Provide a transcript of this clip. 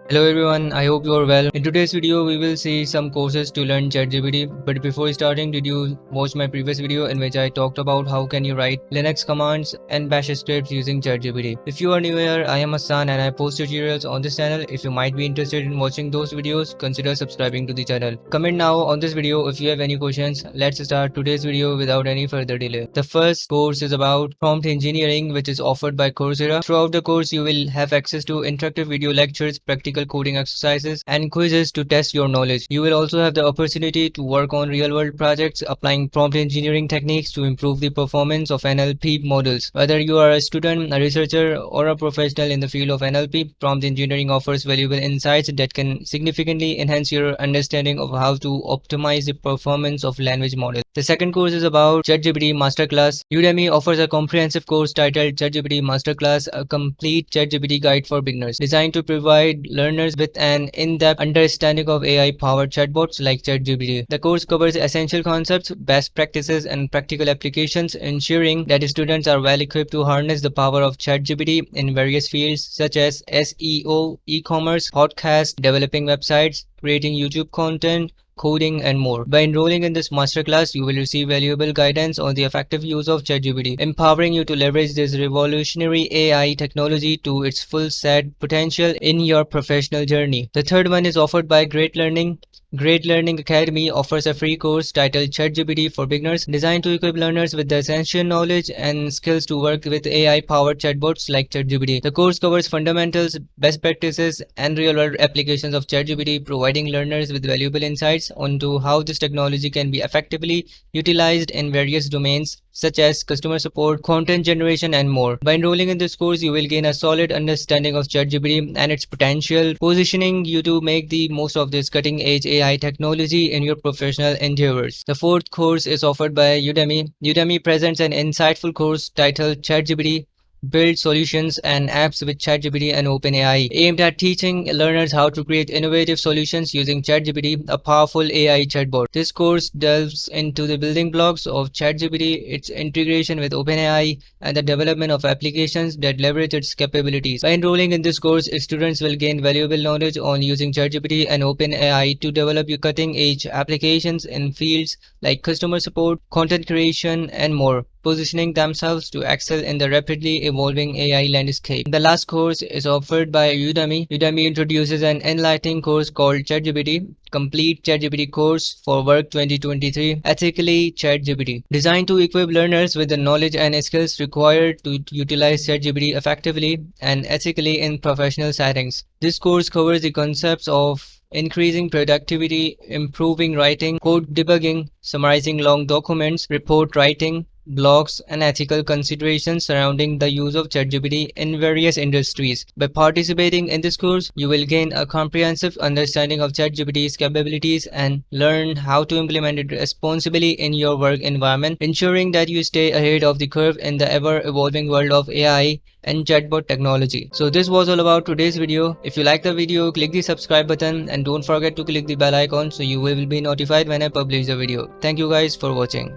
Hello everyone, I hope you are well. In today's video, we will see some courses to learn ChatGPT. But before starting, did you watch my previous video in which I talked about how can you write Linux commands and bash scripts using ChatGPT? If you are new here, I am Hassan and I post tutorials on this channel. If you might be interested in watching those videos, consider subscribing to the channel. Comment now on this video if you have any questions. Let's start today's video without any further delay. The first course is about prompt engineering, which is offered by Coursera. Throughout the course, you will have access to interactive video lectures, practical coding exercises, and quizzes to test your knowledge. You will also have the opportunity to work on real-world projects applying prompt engineering techniques to improve the performance of NLP models. Whether you are a student, a researcher, or a professional in the field of NLP, prompt engineering offers valuable insights that can significantly enhance your understanding of how to optimize the performance of language models. The second course is about ChatGPT Masterclass. Udemy offers a comprehensive course titled ChatGPT Masterclass, a complete ChatGPT guide for beginners, designed to provide learners with an in-depth understanding of AI-powered chatbots like ChatGPT. The course covers essential concepts, best practices, and practical applications, ensuring that students are well equipped to harness the power of ChatGPT in various fields such as SEO, e-commerce, podcasts, developing websites, creating YouTube content, coding, and more. By enrolling in this masterclass, you will receive valuable guidance on the effective use of ChatGPT, empowering you to leverage this revolutionary AI technology to its full set potential in your professional journey. The third one is offered by Great Learning. Great Learning Academy offers a free course titled ChatGPT for Beginners, designed to equip learners with the essential knowledge and skills to work with AI-powered chatbots like ChatGPT. The course covers fundamentals, best practices, and real-world applications of ChatGPT, providing learners with valuable insights onto how this technology can be effectively utilized in various domains such as customer support, content generation, and more. By enrolling in this course, you will gain a solid understanding of ChatGPT and its potential, positioning you to make the most of this cutting-edge AI technology in your professional endeavors. The fourth course is offered by Udemy. Udemy presents an insightful course titled ChatGPT Build solutions and apps with ChatGPT and OpenAI, aimed at teaching learners how to create innovative solutions using ChatGPT, a powerful AI chatbot. This course delves into the building blocks of ChatGPT, its integration with OpenAI, and the development of applications that leverage its capabilities. By enrolling in this course, students will gain valuable knowledge on using ChatGPT and OpenAI to develop cutting-edge applications in fields like customer support, content creation, and more, positioning themselves to excel in the rapidly evolving AI landscape. The last course is offered by Udemy. Udemy introduces an enlightening course called ChatGPT, Complete ChatGPT Course for Work 2023, Ethically ChatGPT, designed to equip learners with the knowledge and skills required to utilize ChatGPT effectively and ethically in professional settings. This course covers the concepts of increasing productivity, improving writing, code debugging, summarizing long documents, report writing, blogs, and ethical considerations surrounding the use of ChatGPT in various industries. By participating in this course, you will gain a comprehensive understanding of ChatGPT's capabilities and learn how to implement it responsibly in your work environment, ensuring that you stay ahead of the curve in the ever-evolving world of AI and chatbot technology. So this was all about today's video. If you like the video, click the subscribe button and don't forget to click the bell icon so you will be notified when I publish the video. Thank you guys for watching.